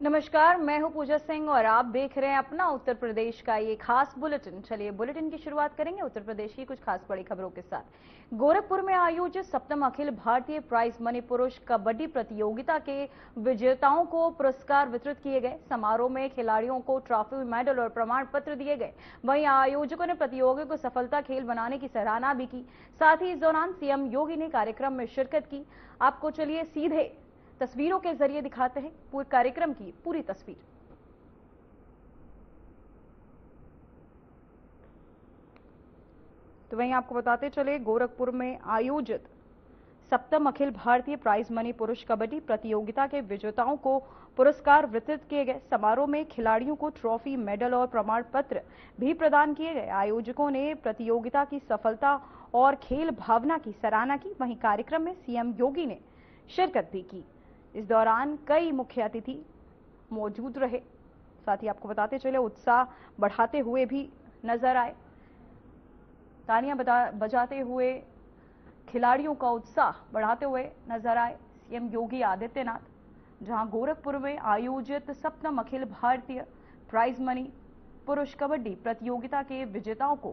नमस्कार, मैं हूं पूजा सिंह और आप देख रहे हैं अपना उत्तर प्रदेश का ये खास बुलेटिन। चलिए बुलेटिन की शुरुआत करेंगे उत्तर प्रदेश की कुछ खास बड़ी खबरों के साथ। गोरखपुर में आयोजित 7वीं अखिल भारतीय प्राइज मनी पुरुष कबड्डी प्रतियोगिता के विजेताओं को पुरस्कार वितरित किए गए। समारोह में खिलाड़ियों को ट्रॉफी, मेडल और प्रमाण पत्र दिए गए। वहीं आयोजकों ने प्रतियोगिता को सफलता खेल बनाने की सराहना भी की। साथ ही इस दौरान सीएम योगी ने कार्यक्रम में शिरकत की। आपको चलिए सीधे तस्वीरों के जरिए दिखाते हैं पूरे कार्यक्रम की पूरी तस्वीर। तो वहीं आपको बताते चले, गोरखपुर में आयोजित 7वीं अखिल भारतीय प्राइज मनी पुरुष कबड्डी प्रतियोगिता के विजेताओं को पुरस्कार वितरित किए गए। समारोह में खिलाड़ियों को ट्रॉफी, मेडल और प्रमाण पत्र भी प्रदान किए गए। आयोजकों ने प्रतियोगिता की सफलता और खेल भावना की सराहना की। वहीं कार्यक्रम में सीएम योगी ने शिरकत भी की। इस दौरान कई मुख्य अतिथि मौजूद रहे। साथ ही आपको बताते चले, उत्साह बढ़ाते हुए भी नजर आए। तालियां बजाते हुए खिलाड़ियों का उत्साह बढ़ाते हुए नजर आए सीएम योगी आदित्यनाथ। जहां गोरखपुर में आयोजित 7वीं अखिल भारतीय प्राइज मनी पुरुष कबड्डी प्रतियोगिता के विजेताओं को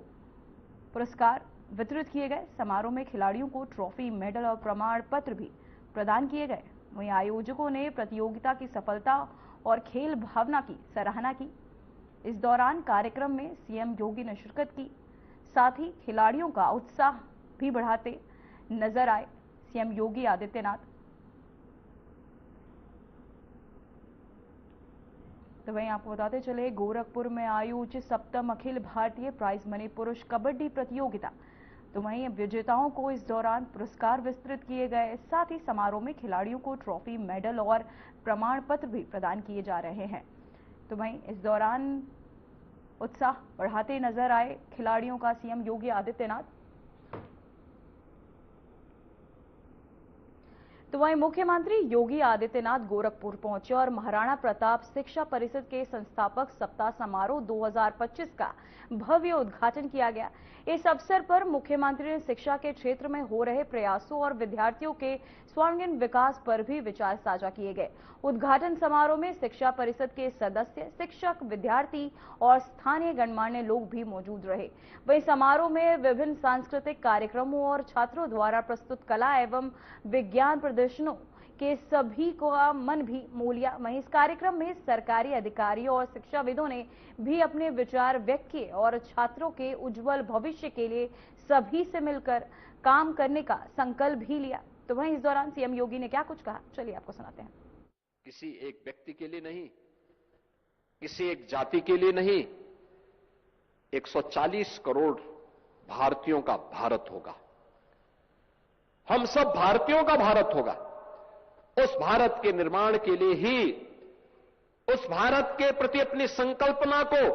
पुरस्कार वितरित किए गए। समारोह में खिलाड़ियों को ट्रॉफी, मेडल और प्रमाण पत्र भी प्रदान किए गए। वहीं आयोजकों ने प्रतियोगिता की सफलता और खेल भावना की सराहना की। इस दौरान कार्यक्रम में सीएम योगी ने शिरकत की। साथ ही खिलाड़ियों का उत्साह भी बढ़ाते नजर आए सीएम योगी आदित्यनाथ। तो वहीं आपको बताते चले, गोरखपुर में आयोजित 7वीं अखिल भारतीय प्राइज मनी पुरुष कबड्डी प्रतियोगिता, तो वहीं विजेताओं को इस दौरान पुरस्कार वितरित किए गए। साथ ही समारोह में खिलाड़ियों को ट्रॉफी, मेडल और प्रमाण पत्र भी प्रदान किए जा रहे हैं। तो वहीं इस दौरान उत्साह बढ़ाते नजर आए खिलाड़ियों का सीएम योगी आदित्यनाथ। तो वहीं मुख्यमंत्री योगी आदित्यनाथ गोरखपुर पहुंचे और महाराणा प्रताप शिक्षा परिषद के संस्थापक सप्ताह समारोह 2025 का भव्य उद्घाटन किया गया। इस अवसर पर मुख्यमंत्री ने शिक्षा के क्षेत्र में हो रहे प्रयासों और विद्यार्थियों के सर्वांगीण विकास पर भी विचार साझा किए गए। उद्घाटन समारोह में शिक्षा परिषद के सदस्य, शिक्षक, विद्यार्थी और स्थानीय गणमान्य लोग भी मौजूद रहे। वहीं समारोह में विभिन्न सांस्कृतिक कार्यक्रमों और छात्रों द्वारा प्रस्तुत कला एवं विज्ञान प्रदर्शनों के सभी का मन भी मोह लिया। वहीं इस कार्यक्रम में सरकारी अधिकारियों और शिक्षाविदों ने भी अपने विचार व्यक्त किए और छात्रों के उज्जवल भविष्य के लिए सभी से मिलकर काम करने का संकल्प भी लिया। तो वहीं इस दौरान सीएम योगी ने क्या कुछ कहा, चलिए आपको सुनाते हैं। किसी एक व्यक्ति के लिए नहीं, किसी एक जाति के लिए नहीं, 140 करोड़ भारतीयों का भारत होगा। हम सब भारतीयों का भारत होगा। उस भारत के निर्माण के लिए ही, उस भारत के प्रति अपनी संकल्पना को,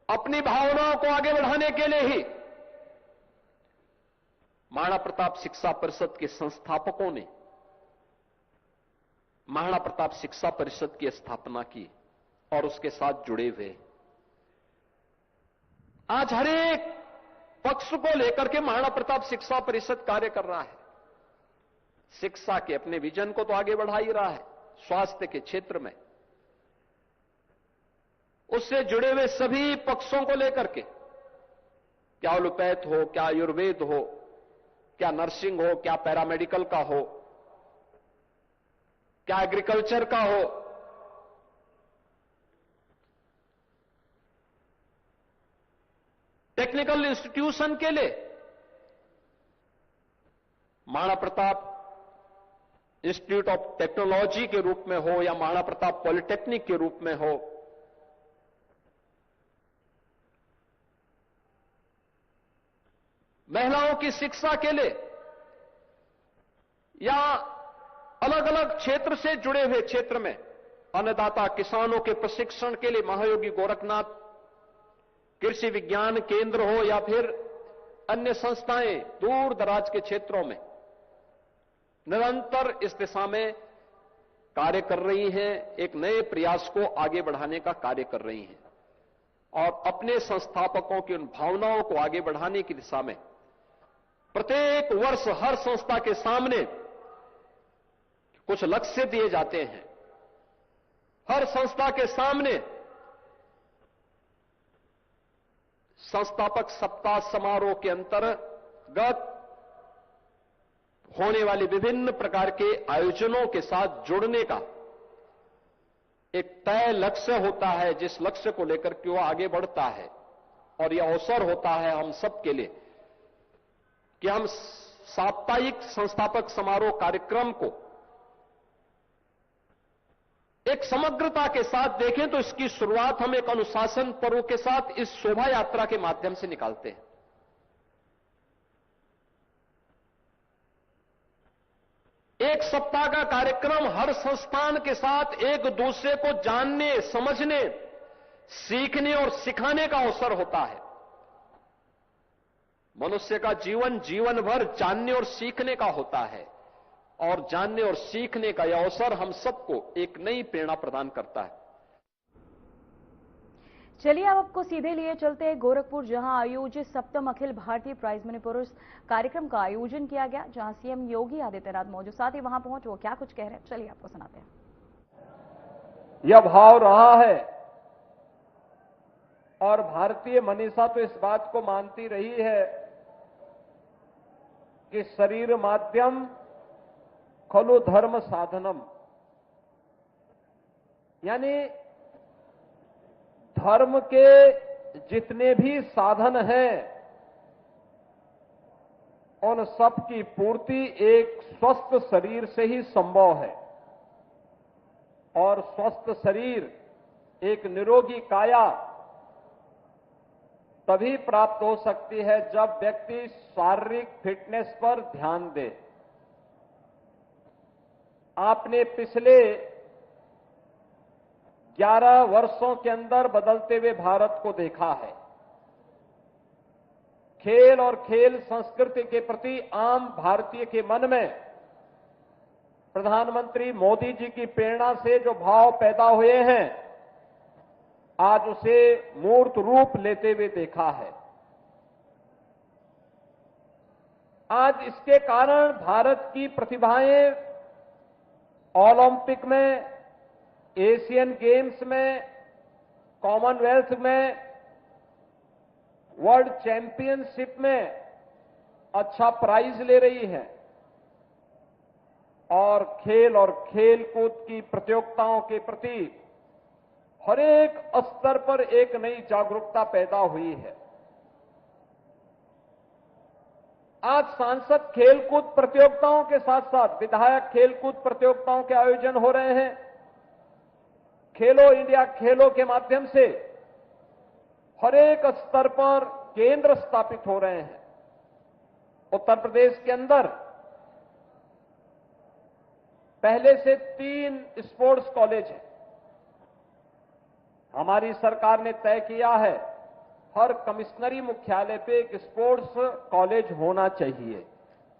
अपनी भावनाओं को आगे बढ़ाने के लिए ही महाराणा प्रताप शिक्षा परिषद के संस्थापकों ने महाराणा प्रताप शिक्षा परिषद की स्थापना की और उसके साथ जुड़े हुए आज हर एक पक्ष को लेकर के महाराणा प्रताप शिक्षा परिषद कार्य कर रहा है। शिक्षा के अपने विजन को तो आगे बढ़ा ही रहा है। स्वास्थ्य के क्षेत्र में उससे जुड़े हुए सभी पक्षों को लेकर के, क्या एलोपैथ हो, क्या आयुर्वेद हो, क्या नर्सिंग हो, क्या पैरामेडिकल का हो, क्या एग्रीकल्चर का हो, टेक्निकल इंस्टीट्यूशन के लिए Maharana Pratap institute of technology के रूप में हो या महाराणा प्रताप पॉलिटेक्निक के रूप में हो, महिलाओं की शिक्षा के लिए या अलग अलग क्षेत्र से जुड़े हुए क्षेत्र में अन्नदाता किसानों के प्रशिक्षण के लिए महायोगी गोरखनाथ कृषि विज्ञान केंद्र हो या फिर अन्य संस्थाएं दूर दराज के क्षेत्रों में निरंतर इस दिशा में कार्य कर रही हैं, एक नए प्रयास को आगे बढ़ाने का कार्य कर रही हैं और अपने संस्थापकों की उन भावनाओं को आगे बढ़ाने की दिशा में प्रत्येक वर्ष हर संस्था के सामने कुछ लक्ष्य दिए जाते हैं हर संस्था के सामने संस्थापक सप्ताह समारोह के अंतर्गत होने वाले विभिन्न प्रकार के आयोजनों के साथ जुड़ने का एक तय लक्ष्य होता है, जिस लक्ष्य को लेकर के वो आगे बढ़ता है। और यह अवसर होता है हम सबके लिए कि हम साप्ताहिक संस्थापक समारोह कार्यक्रम को एक समग्रता के साथ देखें तो इसकी शुरुआत हम एक अनुशासन पर्व के साथ इस शोभा यात्रा के माध्यम से निकालते हैं। एक सप्ताह का कार्यक्रम हर संस्थान के साथ एक दूसरे को जानने, समझने, सीखने और सिखाने का अवसर होता है। मनुष्य का जीवन जीवन भर जानने और सीखने का होता है, और जानने और सीखने का यह अवसर हम सबको एक नई प्रेरणा प्रदान करता है। चलिए अब आपको सीधे लिए चलते हैं गोरखपुर, जहां आयोजित सप्तम अखिल भारतीय प्राइज मनी पुरुष कार्यक्रम का आयोजन किया गया, जहां सीएम योगी आदित्यनाथ मौजूद। साथ ही वहां पहुंच वो क्या कुछ कह रहे हैं, चलिए आपको सुनाते हैं। यह भाव रहा है और भारतीय मनीषा तो इस बात को मानती रही है कि शरीर माध्यम खलु धर्म साधनम, यानी धर्म के जितने भी साधन हैं उन सब की पूर्ति एक स्वस्थ शरीर से ही संभव है। और स्वस्थ शरीर, एक निरोगी काया तभी प्राप्त हो सकती है जब व्यक्ति शारीरिक फिटनेस पर ध्यान दे। आपने पिछले 11 वर्षों के अंदर बदलते हुए भारत को देखा है। खेल और खेल संस्कृति के प्रति आम भारतीय के मन में प्रधानमंत्री मोदी जी की प्रेरणा से जो भाव पैदा हुए हैं, आज उसे मूर्त रूप लेते हुए देखा है। आज इसके कारण भारत की प्रतिभाएं ओलंपिक में, एशियन गेम्स में, कॉमनवेल्थ में, वर्ल्ड चैंपियनशिप में अच्छा प्राइज ले रही है। और खेल कूद की प्रतियोगिताओं के प्रति हर एक स्तर पर एक नई जागरूकता पैदा हुई है। आज सांसद खेलकूद प्रतियोगिताओं के साथ साथ विधायक खेलकूद प्रतियोगिताओं के आयोजन हो रहे हैं। खेलो इंडिया खेलों के माध्यम से हर एक स्तर पर केंद्र स्थापित हो रहे हैं। उत्तर प्रदेश के अंदर पहले से 3 स्पोर्ट्स कॉलेज हैं। हमारी सरकार ने तय किया है हर कमिश्नरी मुख्यालय पे एक स्पोर्ट्स कॉलेज होना चाहिए,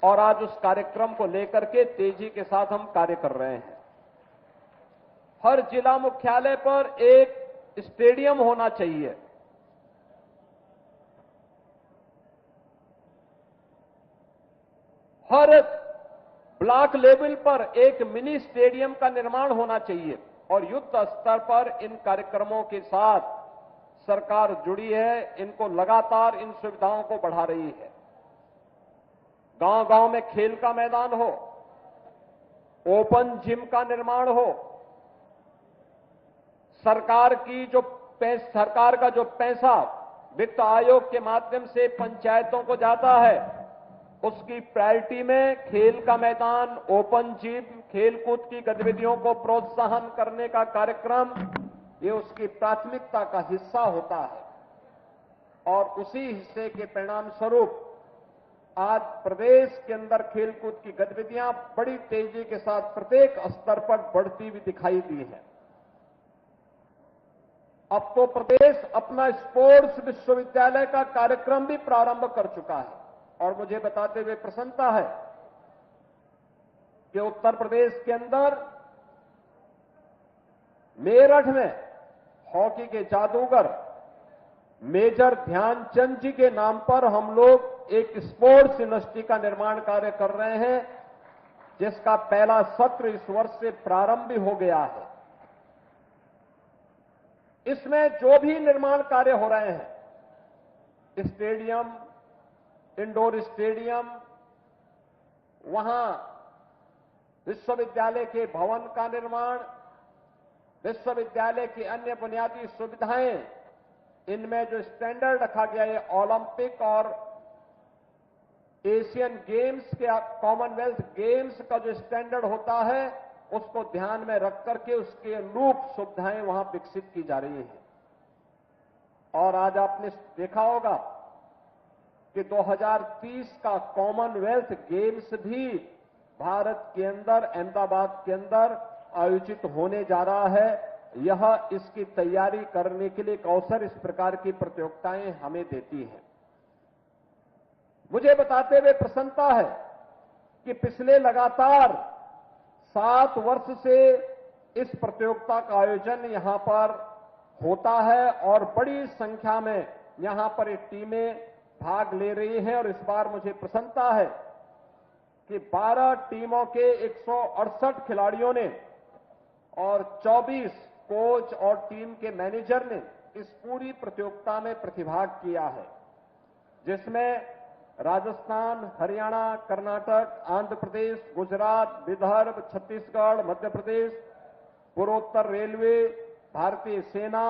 और आज उस कार्यक्रम को लेकर के तेजी के साथ हम कार्य कर रहे हैं। हर जिला मुख्यालय पर एक स्टेडियम होना चाहिए। हर ब्लॉक लेवल पर एक मिनी स्टेडियम का निर्माण होना चाहिए, और युद्ध स्तर पर इन कार्यक्रमों के साथ सरकार जुड़ी है। इनको लगातार इन सुविधाओं को बढ़ा रही है। गांव-गांव में खेल का मैदान हो, ओपन जिम का निर्माण हो, सरकार का जो पैसा वित्त आयोग के माध्यम से पंचायतों को जाता है, उसकी प्रायोरिटी में खेल का मैदान, ओपन जिम, खेलकूद की गतिविधियों को प्रोत्साहन करने का कार्यक्रम, ये उसकी प्राथमिकता का हिस्सा होता है। और उसी हिस्से के परिणाम स्वरूप आज प्रदेश के अंदर खेलकूद की गतिविधियां बड़ी तेजी के साथ प्रत्येक स्तर पर बढ़ती हुई दिखाई दी है। अब तो प्रदेश अपना स्पोर्ट्स विश्वविद्यालय का कार्यक्रम भी प्रारंभ कर चुका है, और मुझे बताते हुए प्रसन्नता है कि उत्तर प्रदेश के अंदर मेरठ में हॉकी के जादूगर मेजर ध्यानचंद जी के नाम पर हम लोग एक स्पोर्ट्स यूनिवर्सिटी का निर्माण कार्य कर रहे हैं, जिसका पहला सत्र इस वर्ष से प्रारंभ भी हो गया है। इसमें जो भी निर्माण कार्य हो रहे हैं, स्टेडियम, इंडोर स्टेडियम, वहां विश्वविद्यालय के भवन का निर्माण, विश्वविद्यालय की अन्य बुनियादी सुविधाएं, इनमें जो स्टैंडर्ड रखा गया है ओलंपिक और एशियन गेम्स के, कॉमनवेल्थ गेम्स का जो स्टैंडर्ड होता है, उसको ध्यान में रख करके उसके अनुरूप सुविधाएं वहां विकसित की जा रही हैं। और आज आपने देखा होगा कि 2030 का कॉमनवेल्थ गेम्स भी भारत के अंदर, अहमदाबाद के अंदर आयोजित होने जा रहा है। यह इसकी तैयारी करने के लिए एक अवसर इस प्रकार की प्रतियोगिताएं हमें देती है। मुझे बताते हुए प्रसन्नता है कि पिछले लगातार 7 वर्ष से इस प्रतियोगिता का आयोजन यहां पर होता है और बड़ी संख्या में यहां पर ये टीमें भाग ले रही हैं। और इस बार मुझे प्रसन्नता है कि 12 टीमों के 168 खिलाड़ियों ने और 24 कोच और टीम के मैनेजर ने इस पूरी प्रतियोगिता में प्रतिभाग किया है, जिसमें राजस्थान, हरियाणा, कर्नाटक, आंध्र प्रदेश, गुजरात, विदर्भ, छत्तीसगढ़, मध्य प्रदेश, पूर्वोत्तर रेलवे, भारतीय सेना,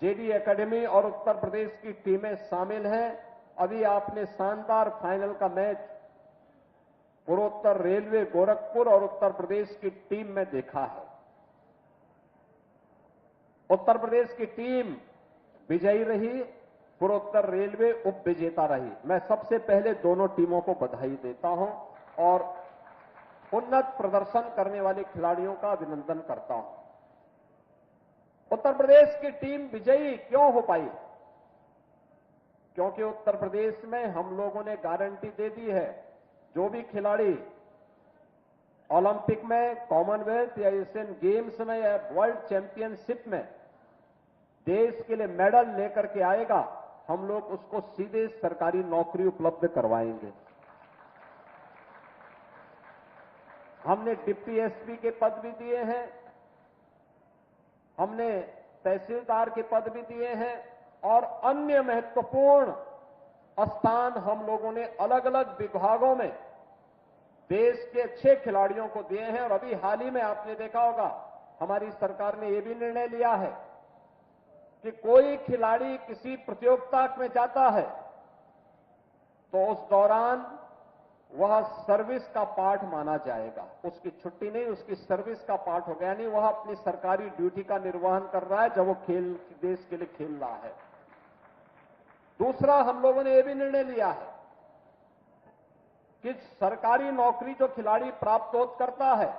जेडी एकेडमी और उत्तर प्रदेश की टीमें शामिल हैं। अभी आपने शानदार फाइनल का मैच पूर्वोत्तर रेलवे गोरखपुर और उत्तर प्रदेश की टीम में देखा है। उत्तर प्रदेश की टीम विजयी रही, पूर्वोत्तर रेलवे उप विजेता रही। मैं सबसे पहले दोनों टीमों को बधाई देता हूं और उन्नत प्रदर्शन करने वाले खिलाड़ियों का अभिनंदन करता हूं। उत्तर प्रदेश की टीम विजयी क्यों हो पाई? क्योंकि उत्तर प्रदेश में हम लोगों ने गारंटी दे दी है, जो भी खिलाड़ी ओलंपिक में, कॉमनवेल्थ या एशियन गेम्स में या वर्ल्ड चैंपियनशिप में देश के लिए मेडल लेकर के आएगा, हम लोग उसको सीधे सरकारी नौकरी उपलब्ध करवाएंगे। हमने डिप्टी एसपी के पद भी दिए हैं, हमने तहसीलदार के पद भी दिए हैं और अन्य महत्वपूर्ण स्थान हम लोगों ने अलग अलग विभागों में देश के अच्छे खिलाड़ियों को दिए हैं। और अभी हाल ही में आपने देखा होगा, हमारी सरकार ने यह भी निर्णय लिया है कि कोई खिलाड़ी किसी प्रतियोगिता में जाता है तो उस दौरान वह सर्विस का पार्ट माना जाएगा। उसकी छुट्टी नहीं, उसकी सर्विस का पार्ट हो गया, यानी वह अपनी सरकारी ड्यूटी का निर्वहन कर रहा है जब वो देश के लिए खेल रहा है। दूसरा, हम लोगों ने यह भी निर्णय लिया है कि सरकारी नौकरी जो खिलाड़ी प्राप्त करता है,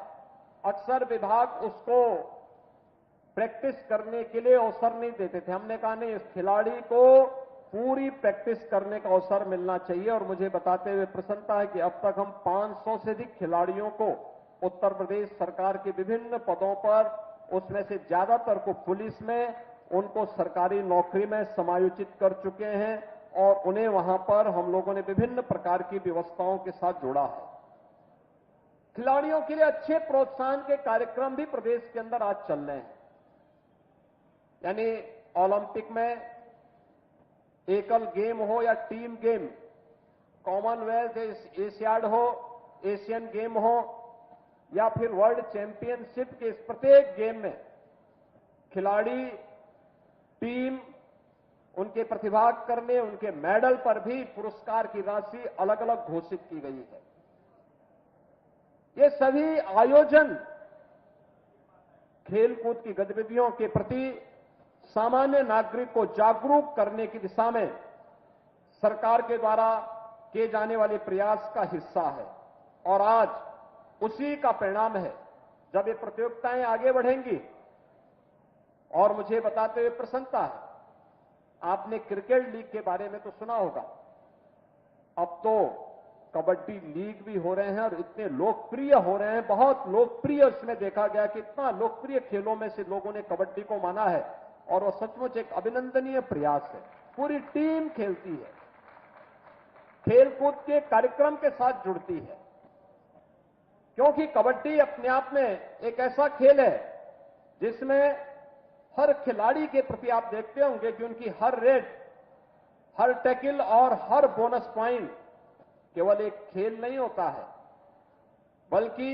अक्सर विभाग उसको प्रैक्टिस करने के लिए अवसर नहीं देते थे। हमने कहा नहीं, इस खिलाड़ी को पूरी प्रैक्टिस करने का अवसर मिलना चाहिए। और मुझे बताते हुए प्रसन्नता है कि अब तक हम 500 से अधिक खिलाड़ियों को उत्तर प्रदेश सरकार के विभिन्न पदों पर, उसमें से ज्यादातर को पुलिस में, उनको सरकारी नौकरी में समायोजित कर चुके हैं और उन्हें वहां पर हम लोगों ने विभिन्न प्रकार की व्यवस्थाओं के साथ जोड़ा है। खिलाड़ियों के लिए अच्छे प्रोत्साहन के कार्यक्रम भी प्रदेश के अंदर आज चल रहे हैं। यानी ओलंपिक में एकल गेम हो या टीम गेम, कॉमनवेल्थ एशियाड हो, एशियन गेम हो या फिर वर्ल्ड चैंपियनशिप के इस प्रत्येक गेम में खिलाड़ी, टीम, उनके प्रतिभाग करने, उनके मेडल पर भी पुरस्कार की राशि अलग अलग घोषित की गई है। ये सभी आयोजन खेलकूद की गतिविधियों के प्रति सामान्य नागरिक को जागरूक करने की दिशा में सरकार के द्वारा किए जाने वाले प्रयास का हिस्सा है। और आज उसी का परिणाम है जब ये प्रतियोगिताएं आगे बढ़ेंगी। और मुझे बताते हुए प्रसन्नता है, आपने क्रिकेट लीग के बारे में तो सुना होगा, अब तो कबड्डी लीग भी हो रहे हैं और इतने लोकप्रिय हो रहे हैं, बहुत लोकप्रिय। इसमें देखा गया कि इतना लोकप्रिय खेलों में से लोगों ने कबड्डी को माना है और वो सचमुच एक अभिनंदनीय प्रयास है। पूरी टीम खेलती है, खेलकूद के कार्यक्रम के साथ जुड़ती है, क्योंकि कबड्डी अपने आप में एक ऐसा खेल है जिसमें हर खिलाड़ी के प्रति आप देखते होंगे कि उनकी हर रेड, हर टैकल और हर बोनस पॉइंट केवल एक खेल नहीं होता है, बल्कि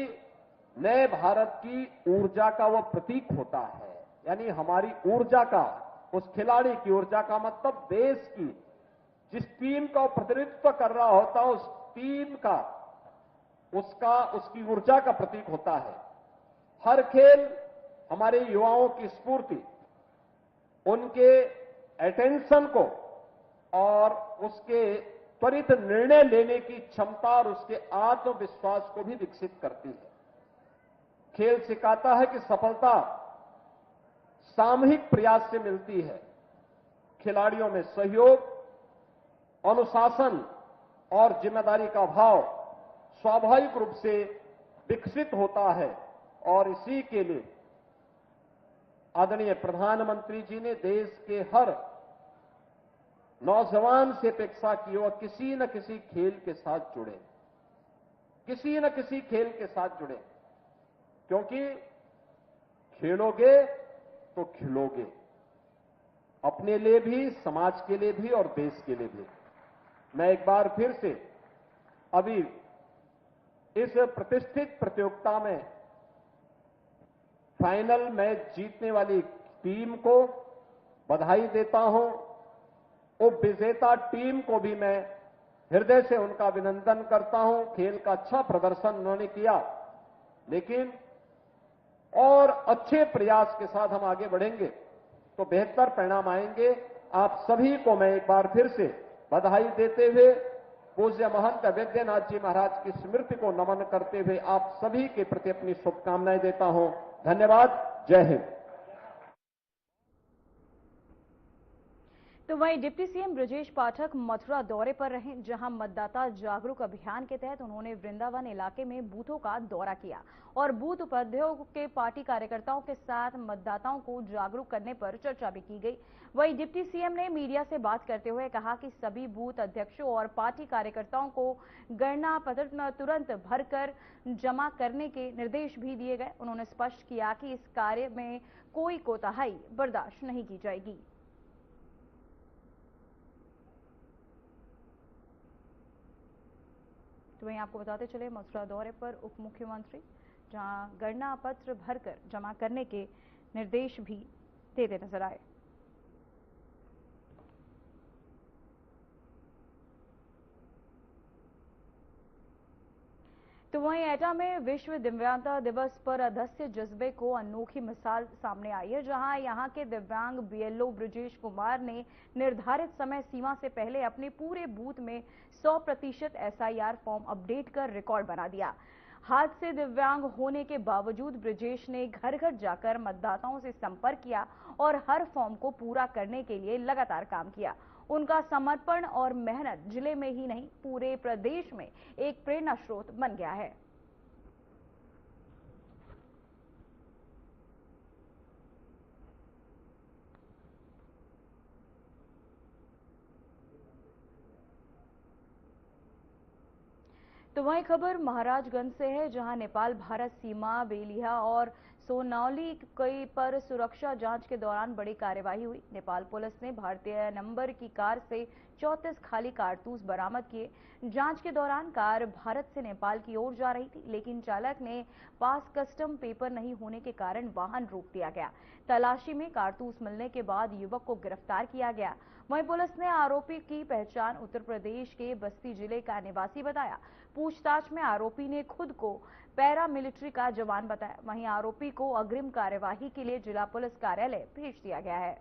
नए भारत की ऊर्जा का वह प्रतीक होता है। यानी हमारी ऊर्जा का, उस खिलाड़ी की ऊर्जा का मतलब देश की जिस टीम का प्रतिनिधित्व कर रहा होता है, उस टीम का, उसकी ऊर्जा का प्रतीक होता है। हर खेल हमारे युवाओं की स्फूर्ति, उनके अटेंशन को और उसके त्वरित निर्णय लेने की क्षमता और उसके आत्मविश्वास को भी विकसित करती है। खेल सिखाता है कि सफलता सामूहिक प्रयास से मिलती है। खिलाड़ियों में सहयोग, अनुशासन और जिम्मेदारी का भाव स्वाभाविक रूप से विकसित होता है और इसी के लिए आदरणीय प्रधानमंत्री जी ने देश के हर नौजवान से अपेक्षा की वह किसी न किसी खेल के साथ जुड़े, किसी न किसी खेल के साथ जुड़े, क्योंकि खेलोगे तो खिलोगे, अपने लिए भी, समाज के लिए भी और देश के लिए भी। मैं एक बार फिर से अभी इस प्रतिष्ठित प्रतियोगिता में फाइनल मैच जीतने वाली टीम को बधाई देता हूं। उप विजेता टीम को भी मैं हृदय से उनका अभिनंदन करता हूं। खेल का अच्छा प्रदर्शन उन्होंने किया, लेकिन और अच्छे प्रयास के साथ हम आगे बढ़ेंगे तो बेहतर परिणाम आएंगे। आप सभी को मैं एक बार फिर से बधाई देते हुए पूज्य महंत वैद्यनाथ जी महाराज की स्मृति को नमन करते हुए आप सभी के प्रति अपनी शुभकामनाएं देता हूं। धन्यवाद। जय हिंद। तो वहीं डिप्टी सीएम ब्रजेश पाठक मथुरा दौरे पर रहे, जहां मतदाता जागरूक अभियान के तहत उन्होंने वृंदावन इलाके में बूथों का दौरा किया और बूथ उपाध्यक्षों के पार्टी कार्यकर्ताओं के साथ मतदाताओं को जागरूक करने पर चर्चा भी की गई। वहीं डिप्टी सीएम ने मीडिया से बात करते हुए कहा कि सभी बूथ अध्यक्षों और पार्टी कार्यकर्ताओं को गणना पत्र तुरंत भरकर जमा करने के निर्देश भी दिए गए। उन्होंने स्पष्ट किया कि इस कार्य में कोई कोताही बर्दाश्त नहीं की जाएगी। तो वहीं आपको बताते चले मथुरा दौरे पर उप मुख्यमंत्री जहां गणना पत्र भरकर जमा करने के निर्देश भी देते नजर आए। तो वहीं एटा में विश्व दिव्यांगता दिवस पर अदस्य जज्बे को अनोखी मिसाल सामने आई है, जहां यहां के दिव्यांग बीएलओ ब्रजेश कुमार ने निर्धारित समय सीमा से पहले अपने पूरे बूथ में 100% एसआईआर फॉर्म अपडेट कर रिकॉर्ड बना दिया। हाथ से दिव्यांग होने के बावजूद ब्रजेश ने घर घर जाकर मतदाताओं से संपर्क किया और हर फॉर्म को पूरा करने के लिए लगातार काम किया। उनका समर्पण और मेहनत जिले में ही नहीं पूरे प्रदेश में एक प्रेरणा स्रोत बन गया है। तो वहीं खबर महाराजगंज से है, जहां नेपाल भारत सीमा बेलिया और सोनौली कई पर सुरक्षा जांच के दौरान बड़ी कार्रवाई हुई। नेपाल पुलिस ने भारतीय नंबर की कार से 34 खाली कारतूस बरामद किए। जांच के दौरान कार भारत से नेपाल की ओर जा रही थी, लेकिन चालक ने पास कस्टम पेपर नहीं होने के कारण वाहन रोक दिया गया। तलाशी में कारतूस मिलने के बाद युवक को गिरफ्तार किया गया। वहीं पुलिस ने आरोपी की पहचान उत्तर प्रदेश के बस्ती जिले का निवासी बताया। पूछताछ में आरोपी ने खुद को पैरामिलिट्री का जवान बताया। वहीं आरोपी को अग्रिम कार्यवाही के लिए जिला पुलिस कार्यालय भेज दिया गया है।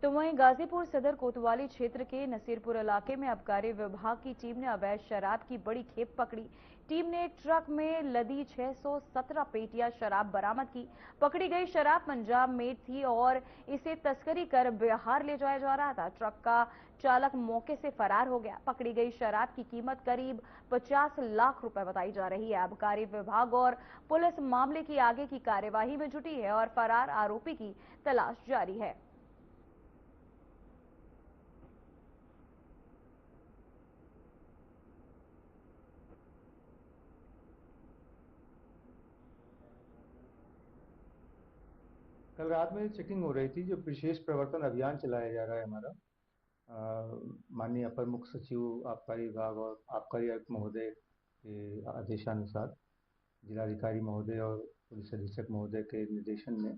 तो वहीं गाजीपुर सदर कोतवाली क्षेत्र के नसीरपुर इलाके में आबकारी विभाग की टीम ने अवैध शराब की बड़ी खेप पकड़ी। टीम ने एक ट्रक में लदी 617 पेटियां शराब बरामद की। पकड़ी गई शराब पंजाब मेड थी और इसे तस्करी कर बिहार ले जाया जा रहा था। ट्रक का चालक मौके से फरार हो गया। पकड़ी गई शराब की कीमत करीब 50 लाख रुपए बताई जा रही है। आबकारी विभाग और पुलिस मामले की आगे की कार्यवाही में जुटी है और फरार आरोपी की तलाश जारी है। कल रात में चेकिंग हो रही थी, जो विशेष प्रवर्तन अभियान चलाया जा रहा है हमारा माननीय अपर मुख्य सचिव आबकारी विभाग और आबकारी आयुक्त महोदय के आदेशानुसार, जिलाधिकारी महोदय और पुलिस अधीक्षक महोदय के निर्देशन में।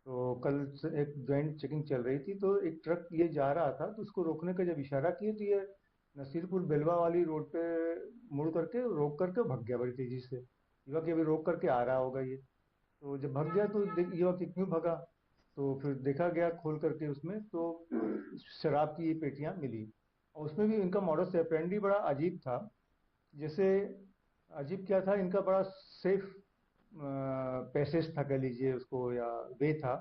तो कल से एक ज्वाइंट चेकिंग चल रही थी, तो एक ट्रक ये जा रहा था, तो उसको रोकने का जब इशारा किए तो ये नसीरपुर बेलवा वाली रोड पे मुड़ करके रोक करके भाग गया बड़ी तेजी से। युवक अभी रोक करके आ रहा होगा ये, तो जब भाग गया तो युवक क्यों भगा, तो फिर देखा गया खोल करके उसमें तो शराब की ये पेटियां मिली। और उसमें भी इनका मॉडस ऑपरेंडी बड़ा अजीब था। जैसे अजीब क्या था, इनका बड़ा सेफ पैसेज था कह लीजिए उसको, या वे था।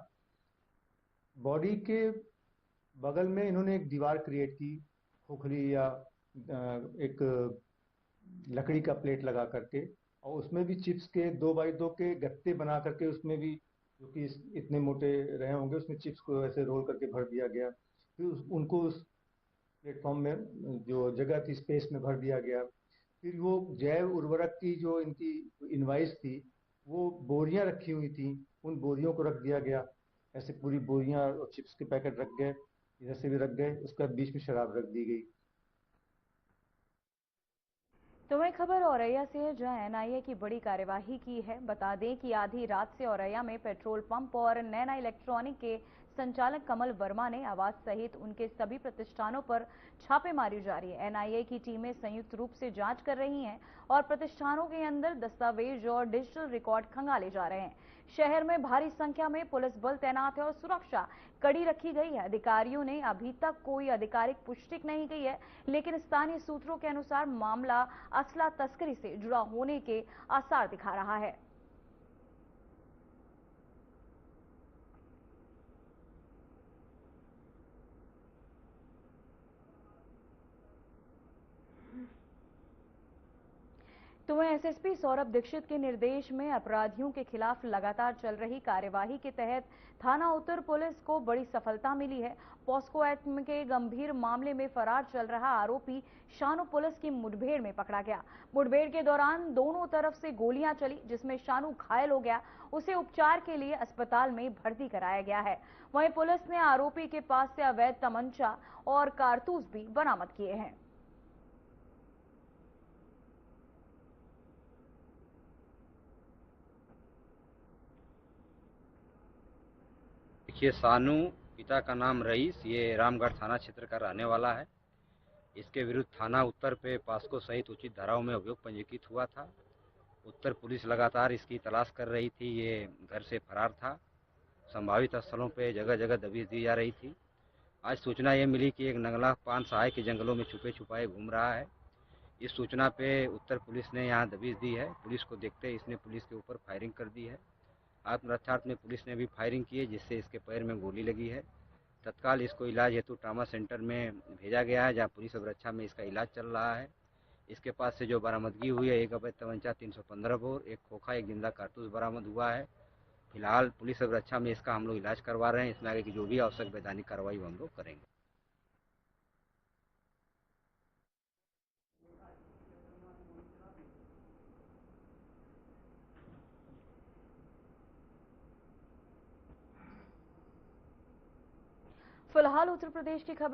बॉडी के बगल में इन्होंने एक दीवार क्रिएट की, खोखली या एक लकड़ी का प्लेट लगा करके, और उसमें भी चिप्स के 2x2 के गत्ते बना करके, उसमें भी जो कि इतने मोटे रहे होंगे, उसमें चिप्स को ऐसे रोल करके भर दिया गया। फिर उनको उस प्लेटफॉर्म में जो जगह थी, स्पेस में भर दिया गया। फिर वो जैव उर्वरक की जो इनकी इनवाइस थी, वो बोरियां रखी हुई थी, उन बोरियों को रख दिया गया। ऐसे पूरी बोरियां और चिप्स के पैकेट रख गए, इधर से भी रख गए, उसके बाद बीच में शराब रख दी गई। तो वही खबर औरैया से है, जहां एनआईए की बड़ी कार्यवाही की है। बता दें कि आधी रात से औरैया में पेट्रोल पंप और नैना इलेक्ट्रॉनिक के संचालक कमल वर्मा ने आवास सहित उनके सभी प्रतिष्ठानों पर छापेमारी जारी है। एनआईए की टीमें संयुक्त रूप से जांच कर रही हैं और प्रतिष्ठानों के अंदर दस्तावेज और डिजिटल रिकॉर्ड खंगाले जा रहे हैं। शहर में भारी संख्या में पुलिस बल तैनात है और सुरक्षा कड़ी रखी गई है। अधिकारियों ने अभी तक कोई आधिकारिक पुष्टि नहीं की है, लेकिन स्थानीय सूत्रों के अनुसार मामला असला तस्करी से जुड़ा होने के आसार दिखा रहा है। तो वहीं एसएसपी सौरभ दीक्षित के निर्देश में अपराधियों के खिलाफ लगातार चल रही कार्यवाही के तहत थाना उत्तर पुलिस को बड़ी सफलता मिली है। पॉस्को एक्ट के गंभीर मामले में फरार चल रहा आरोपी शानू पुलिस की मुठभेड़ में पकड़ा गया। मुठभेड़ के दौरान दोनों तरफ से गोलियां चली, जिसमें शानू घायल हो गया। उसे उपचार के लिए अस्पताल में भर्ती कराया गया है। वहीं पुलिस ने आरोपी के पास से अवैध तमंचा और कारतूस भी बरामद किए हैं। देखिए, सानू, पिता का नाम रईस, ये रामगढ़ थाना क्षेत्र का रहने वाला है। इसके विरुद्ध थाना उत्तर पे पॉस्को सहित उचित धाराओं में अभियोग पंजीकृत हुआ था। उत्तर पुलिस लगातार इसकी तलाश कर रही थी। ये घर से फरार था। संभावित स्थलों पे जगह जगह दबिश दी जा रही थी। आज सूचना ये मिली कि एक नंगला पान सहाय के जंगलों में छुपे छुपाए घूम रहा है। इस सूचना पे उत्तर पुलिस ने यहाँ दबिश दी है। पुलिस को देखते ही इसने पुलिस के ऊपर फायरिंग कर दी है। आत्मरक्षार्थ में पुलिस ने भी फायरिंग की है, जिससे इसके पैर में गोली लगी है। तत्काल इसको इलाज हेतु ट्रामा सेंटर में भेजा गया है, जहां पुलिस अवरक्षा में इसका इलाज चल रहा है। इसके पास से जो बरामदगी हुई है, एक अवैध तमंचा 315 बोर, एक खोखा, एक जिंदा कारतूस बरामद हुआ है। फिलहाल पुलिस अवरक्षा में इसका हम लोग इलाज करवा रहे हैं। इसमें आगे की जो भी आवश्यक वैधानिक कार्रवाई हम लोग करेंगे। फिलहाल उत्तर प्रदेश की खबरों